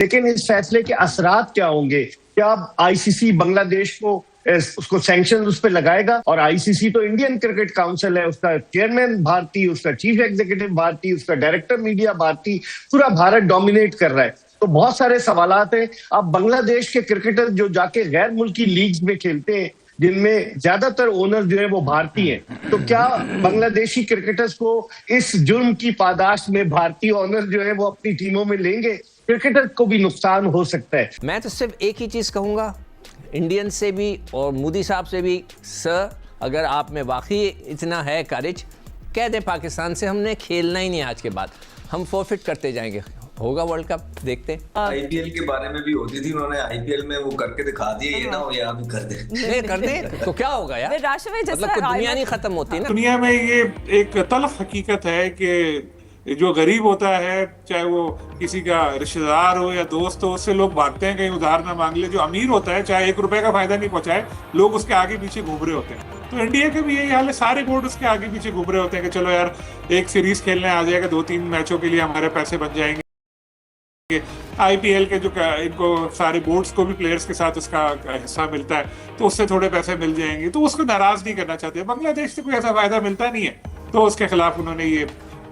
लेकिन इस फैसले के असरात क्या होंगे? क्या आईसीसी बांग्लादेश को उसको सैंक्शन उस पर लगाएगा? और आईसीसी तो इंडियन क्रिकेट काउंसिल है, उसका चेयरमैन भारतीय, उसका चीफ एग्जीक्यूटिव भारतीय, उसका डायरेक्टर मीडिया भारतीय, पूरा भारत डोमिनेट कर रहा है। तो बहुत सारे सवालात हैं। अब बांग्लादेश के क्रिकेटर जो जाके गैर मुल्की लीग्स में खेलते हैं, जिनमें ज्यादातर ओनर जो है वो भारतीय हैं, तो क्या बांग्लादेशी क्रिकेटर्स को इस जुर्म की पादाश में भारतीय ओनर जो है वो अपनी टीमों में लेंगे? क्रिकेटर को भी नुकसान हो सकता है। मैं तो सिर्फ एक ही चीज कहूंगा, इंडियन से भी और मोदी साहब से भी, सर अगर आप में वाकई इतना है करेज, कह दें पाकिस्तान से हमने खेलना ही नहीं आज के बाद, हम फॉरफिट करते जाएंगे। होगा वर्ल्ड कप, देखते। आईपीएल के बारे में भी होती थी, उन्होंने आईपीएल में वो करके दिखा दिए, ये ना हो यहाँ भी कर दे। नहीं कर दे तो क्या होगा यार, मतलब कोई दुनिया नहीं खत्म होती ना। दुनिया में ये एक तल्ख हकीकत है कि जो गरीब होता है, चाहे वो किसी का रिश्तेदार हो या दोस्त हो, उससे लोग भागते हैं कहीं उधार ना मांग ले। जो अमीर होता है, चाहे 1 रुपए का फायदा नहीं पहुंचाए, लोग उसके आगे पीछे घूम रहे होते हैं। तो इंडिया के भी यही हाल है, सारे बोर्ड उसके आगे पीछे घूम रहे होते हैं कि चलो यार एक सीरीज खेलने आ जाएगा, 2-3 मैचों के लिए हमारे पैसे बन जाएंगे। आईपीएल के जो इनको सारे बोर्ड्स को भी प्लेयर्स के साथ उसका हिस्सा मिलता है, तो उससे थोड़े पैसे मिल जाएंगे, तो उसको नाराज नहीं करना चाहते। बांग्लादेश से कोई ऐसा फायदा मिलता नहीं है, तो उसके खिलाफ उन्होंने ये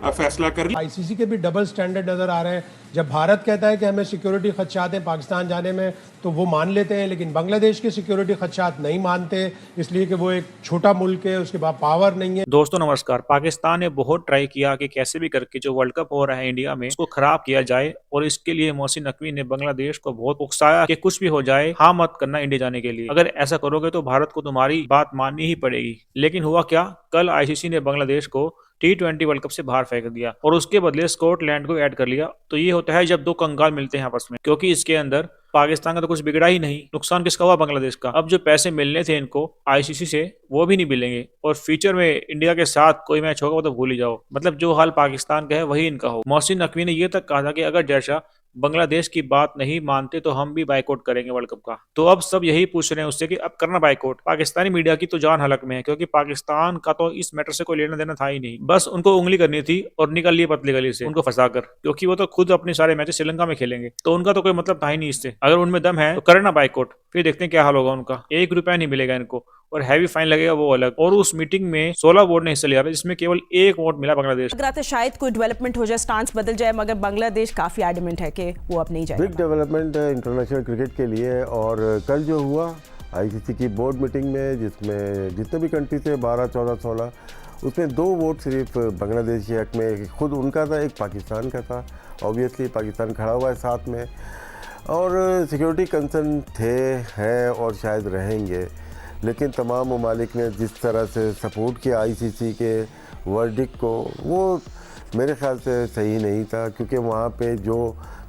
फैसला कर लिया। आईसीसी के भी डबल स्टैंडर्ड नजर आ रहे हैं। जब भारत कहता है कि हमें सिक्योरिटी खदशात हैं पाकिस्तान जाने में, तो वो मान लेते हैं, लेकिन बांग्लादेश के सिक्योरिटी खदशात नहीं मानते, इसलिए कि वो एक छोटा मुल्क है, उसके पास पावर नहीं है। दोस्तों नमस्कार। पाकिस्तान ने बहुत ट्राई किया कि कैसे भी करके जो वर्ल्ड कप हो रहा है इंडिया में, उसको खराब किया जाए, और इसके लिए मोहसिन नकवी ने बांग्लादेश को बहुत उकसाया कि कुछ भी हो जाए, हाँ मत करना इंडिया जाने के लिए, अगर ऐसा करोगे तो भारत को तुम्हारी बात माननी ही पड़ेगी। लेकिन हुआ क्या, कल आईसीसी ने बांग्लादेश को T20 वर्ल्ड कप से बाहर फेंक दिया और उसके बदले स्कॉटलैंड को ऐड कर लिया। तो ये होता है जब दो कंगाल मिलते हैं आपस में, क्योंकि इसके अंदर पाकिस्तान का तो कुछ बिगड़ा ही नहीं, नुकसान किसका हुआ, बांग्लादेश का। अब जो पैसे मिलने थे इनको आईसीसी से, वो भी नहीं मिलेंगे, और फ्यूचर में इंडिया के साथ कोई मैच होगा वो तो भूल ही जाओ। मतलब जो हाल पाकिस्तान का है वही इनका हो। मोहसिन नकवी ने ये तक कहा था कि अगर जैसा बांग्लादेश की बात नहीं मानते तो हम भी बाइकआउट करेंगे वर्ल्ड कप का। तो अब सब यही पूछ रहे हैं उससे कि अब करना बाइकआउट। पाकिस्तानी मीडिया की तो जान हलक में है, क्योंकि पाकिस्तान का तो इस मैटर से कोई लेना देना था ही नहीं, बस उनको उंगली करनी थी और निकल लिए पतली गली से उनको फंसाकर, क्योंकि वो तो खुद अपने सारे मैचेस श्रीलंका में खेलेंगे, तो उनका तो कोई मतलब था ही नहीं इससे। अगर उनमें दम है तो करना बाइकआउट, फिर देखते हैं क्या हाल होगा उनका। 1 रुपया नहीं मिलेगा इनको, और हैवी फाइन लगेगा वो अलग। और उस मीटिंग में 16 वोट ने हिस्सा लिया था, जिसमें केवल 1 वोट मिला बांग्लादेश। लग रहा था शायद कोई डेवलपमेंट हो जाए, स्टांस बदल जाए, मगर बांग्लादेश काफी एडमेंट है कि वो अब नहीं जाएगा। बिग डेवलपमेंट है इंटरनेशनल क्रिकेट के लिए। और कल जो हुआ आईसीसी की बोर्ड मीटिंग में, जिसमें जितने भी कंट्री थे 12, 14, 16, उसमें 2 वोट सिर्फ बांग्लादेश के हक में, खुद उनका था, एक पाकिस्तान का था। ऑब्वियसली पाकिस्तान खड़ा हुआ है साथ में, और सिक्योरिटी कंसर्न थे, हैं और शायद रहेंगे। लेकिन तमाम ममालिक ने जिस तरह से सपोर्ट किया आईसीसी के वर्डिक्ट को, वो मेरे ख्याल से सही नहीं था, क्योंकि वहाँ पे जो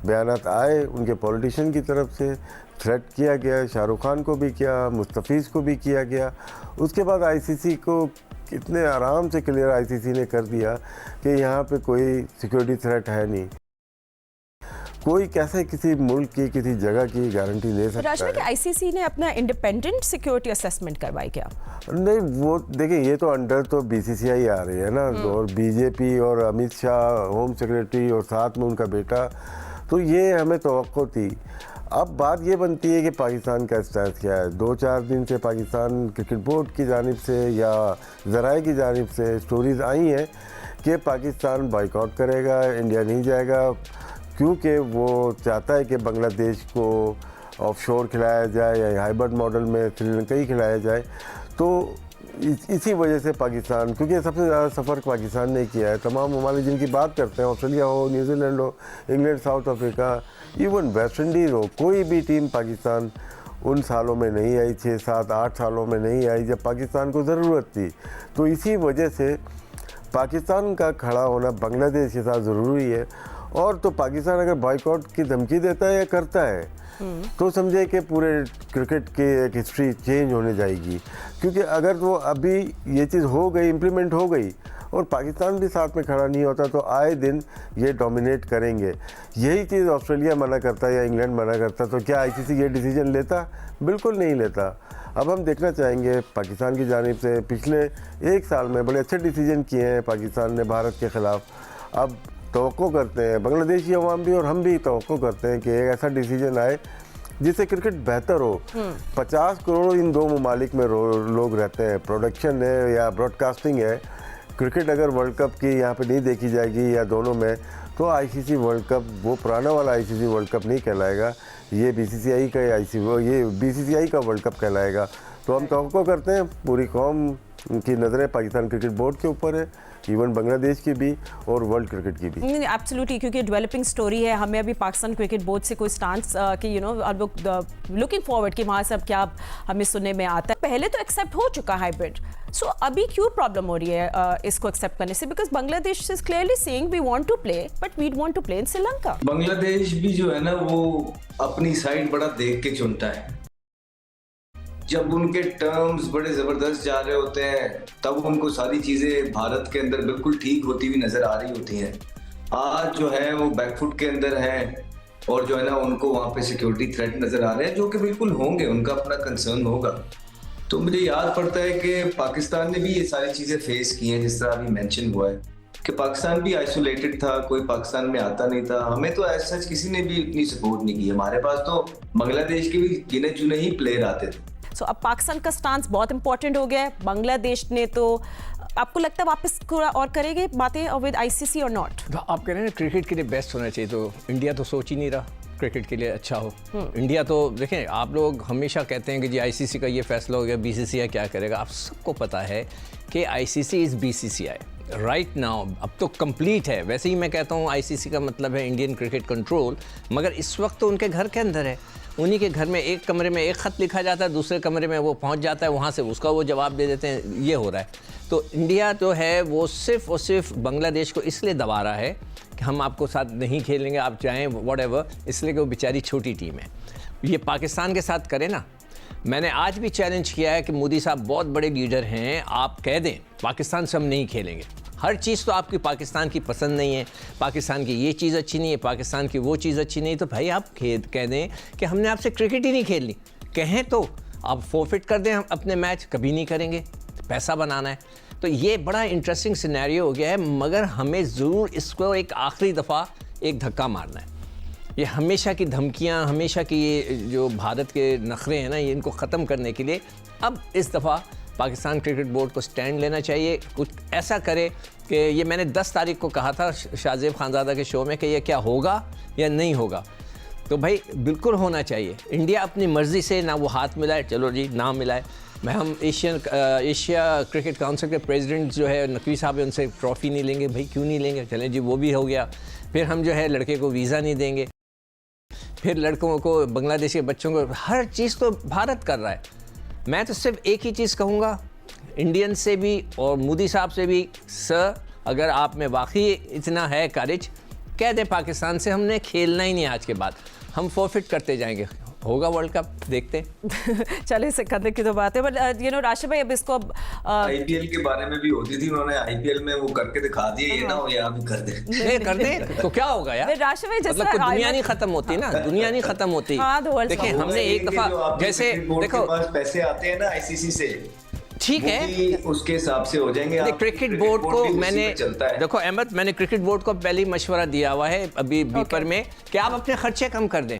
बयानात आए उनके पॉलिटिशियन की तरफ से, थ्रेट किया गया, शाहरुख खान को भी किया, मुस्तफ़ीज़ को भी किया गया। उसके बाद आईसीसी को कितने आराम से क्लियर आईसीसी ने कर दिया कि यहाँ पे कोई सिक्योरिटी थ्रेट है नहीं। कोई कैसे किसी मुल्क की, किसी जगह की गारंटी ले सकता है? कि आईसीसी ने अपना इंडिपेंडेंट सिक्योरिटी असेसमेंट करवाई क्या? नहीं, वो देखिए, ये तो अंडर तो बीसीसीआई आ रही है ना, और बीजेपी और अमित शाह होम सेक्रेटरी और साथ में उनका बेटा, तो ये हमें तवक्को थी। अब बात ये बनती है कि पाकिस्तान का स्टैंस क्या है। 2-4 दिन से पाकिस्तान क्रिकेट बोर्ड की जानिब से या ज़राए की जानिब से स्टोरीज़ आई हैं कि पाकिस्तान बाइकआउट करेगा, इंडिया नहीं जाएगा, क्योंकि वो चाहता है कि बांग्लादेश को ऑफशोर खिलाया जाए या हाइब्रिड मॉडल में श्रीलंका ही खिलाया जाए। तो इसी वजह से पाकिस्तान, क्योंकि सबसे ज़्यादा सफ़र पाकिस्तान ने किया है। तमाम ममालिक जिनकी बात करते हैं, ऑस्ट्रेलिया हो, न्यूजीलैंड हो, England, south Africa, even West Indies हो, कोई भी टीम पाकिस्तान उन सालों में नहीं आई, 6, 7, 8 सालों में नहीं आई जब पाकिस्तान को ज़रूरत थी। तो इसी वजह से पाकिस्तान का खड़ा होना बांग्लादेश के साथ ज़रूरी है। और तो पाकिस्तान अगर बाइकआउट की धमकी देता है या करता है, तो समझे कि पूरे क्रिकेट की एक हिस्ट्री चेंज होने जाएगी। क्योंकि अगर वो अभी ये चीज़ हो गई, इम्प्लीमेंट हो गई, और पाकिस्तान भी साथ में खड़ा नहीं होता, तो आए दिन ये डोमिनेट करेंगे। यही चीज़ ऑस्ट्रेलिया मना करता या इंग्लैंड मना करता, तो क्या आईसीसी ये डिसीजन लेता? बिल्कुल नहीं लेता। अब हम देखना चाहेंगे पाकिस्तान की जानिब से पिछले 1 साल में बड़े अच्छे डिसीजन किए हैं पाकिस्तान ने भारत के ख़िलाफ़। अब तवक्को करते हैं, बांग्लादेशी अवाम भी और हम भी तवक्को करते हैं कि एक ऐसा डिसीजन आए जिससे क्रिकेट बेहतर हो। 50 करोड़ इन दो ममालिक में लोग रहते हैं, प्रोडक्शन है या ब्रॉडकास्टिंग है। क्रिकेट अगर वर्ल्ड कप की यहाँ पे नहीं देखी जाएगी या दोनों में, तो आईसीसी वर्ल्ड कप वो पुराना वाला आईसीसी वर्ल्ड कप नहीं कहलाएगा, ये बीसीसीआई का ये बीसीसीआई का वर्ल्ड कप कहलाएगा। तो हम तवक्को करते हैं, पूरी कौम की नज़रें पाकिस्तान क्रिकेट बोर्ड के ऊपर है, इवन बांग्लादेश की भी और वर्ल्ड क्रिकेट की भी। एब्सोल्युटली, क्योंकि डेवलपिंग स्टोरी है। हमें अभी पाकिस्तान क्रिकेट बोर्ड से कोई स्टांस कि लुकिंग फॉरवर्ड कि वहाँ से अब क्या हमें सुनने में आता है। पहले तो एक्सेप्ट हो चुका हाइब्रिड, सो अभी क्यों प्रॉब्लम हो रही है इसको एक्सेप्ट करने से? Because Bangladesh is clearly saying we want to play but we want to play in Sri Lanka. Bangladesh भी जो है ना वो अपनी साइड बड़ा देख के चुनता है। जब उनके टर्म्स बड़े जबरदस्त जा रहे होते हैं तब उनको सारी चीजें भारत के अंदर बिल्कुल ठीक होती हुई नजर आ रही होती हैं। आज जो है वो बैकफुट के अंदर है और जो है ना उनको वहाँ पे सिक्योरिटी थ्रेट नजर आ रहे हैं, जो कि बिल्कुल होंगे, उनका अपना कंसर्न होगा। तो मुझे याद पड़ता है कि पाकिस्तान ने भी ये सारी चीजें फेस की हैं, जिस तरह अभी मेंशन हुआ है कि पाकिस्तान भी आइसोलेटेड था, कोई पाकिस्तान में आता नहीं था। हमें तो ऐसा सच किसी ने भी इतनी सपोर्ट नहीं की। हमारे पास तो बांग्लादेश के भी गिने चुने ही प्लेयर आते थे। सो अब पाकिस्तान का स्टांस बहुत इंपॉर्टेंट हो गया है। बांग्लादेश ने तो आपको लगता है वापस थोड़ा और करेंगे बातें विद आईसीसी और नॉट? तो आप कह रहे हैं क्रिकेट के लिए बेस्ट होना चाहिए, तो इंडिया तो सोच ही नहीं रहा क्रिकेट के लिए अच्छा हो। इंडिया तो देखें, आप लोग हमेशा कहते हैं कि जी आईसीसी का ये फैसला हो गया, बीसीसीआई क्या करेगा। आप सबको पता है कि ICC is BCCI right now, अब तो कंप्लीट है। वैसे ही मैं कहता हूँ आईसीसी का मतलब है इंडियन क्रिकेट कंट्रोल, मगर इस वक्त तो उनके घर के अंदर है। उन्हीं के घर में एक कमरे में एक ख़त लिखा जाता है, दूसरे कमरे में वो पहुंच जाता है, वहाँ से उसका वो जवाब दे देते हैं। ये हो रहा है। तो इंडिया जो है वो सिर्फ और सिर्फ बांग्लादेश को इसलिए दबा रहा है कि हम आपको साथ नहीं खेलेंगे, आप चाहें व्हाटएवर, इसलिए कि वो बेचारी छोटी टीम है। ये पाकिस्तान के साथ करे ना। मैंने आज भी चैलेंज किया है कि मोदी साहब बहुत बड़े लीडर हैं, आप कह दें पाकिस्तान से हम नहीं खेलेंगे। हर चीज़ तो आपकी पाकिस्तान की पसंद नहीं है, पाकिस्तान की ये चीज़ अच्छी नहीं है, पाकिस्तान की वो चीज़ अच्छी नहीं है, तो भाई आप कह दें कि हमने आपसे क्रिकेट ही नहीं खेलनी। कहें तो आप फोरफिट कर दें, हम अपने मैच कभी नहीं करेंगे, पैसा बनाना है। तो ये बड़ा इंटरेस्टिंग सिनेरियो हो गया है, मगर हमें ज़रूर इसको एक आखिरी दफ़ा एक धक्का मारना है। ये हमेशा की धमकियाँ, हमेशा की ये जो भारत के नखरे हैं ना, ये इनको ख़त्म करने के लिए अब इस दफ़ा पाकिस्तान क्रिकेट बोर्ड को स्टैंड लेना चाहिए। कुछ ऐसा करे कि ये मैंने 10 तारीख को कहा था शाहजेब खानज़ादा के शो में कि ये क्या होगा या नहीं होगा, तो भाई बिल्कुल होना चाहिए। इंडिया अपनी मर्ज़ी से ना वो हाथ मिलाए, चलो जी ना मिलाए। हम एशिया क्रिकेट काउंसिल के प्रेसिडेंट जो है नकवी साहब है, उनसे ट्रॉफ़ी नहीं लेंगे। भाई क्यों नहीं लेंगे, चलें जी वो भी हो गया। फिर हम जो है लड़के को वीज़ा नहीं देंगे, फिर लड़कों को, बांग्लादेश के बच्चों को, हर चीज़ तो भारत कर रहा है। मैं तो सिर्फ एक ही चीज़ कहूँगा इंडियन से भी और मोदी साहब से भी, सर अगर आप में वाकई इतना है करेज, कह दें पाकिस्तान से हमने खेलना ही नहीं आज के बाद, हम फोरफिट करते जाएंगे। होगा वर्ल्ड कप, देखते चले सिकंदर की तो बात है, बट राशिद भाई अब इसको आईपीएल के बारे में भी होती थी, उन्होंने आईपीएल में वो करके दिखा दिए, ये ना हो यहाँ भी कर दे तो क्या होगा यार। राशिद भाई मतलब दुनिया नहीं खत्म होती ना, दुनिया नहीं खत्म होती। देखिए हमने एक दफा जैसे देखो पैसे आते हैं ना आईसीसी से, ठीक है, उसके हिसाब से हो जाएंगे। क्रिकेट बोर्ड को मैंने देखो अहमद, मैंने क्रिकेट बोर्ड को पहले ही मशवरा दिया हुआ है अभी बीपर में कि आप अपने खर्चे कम कर दें।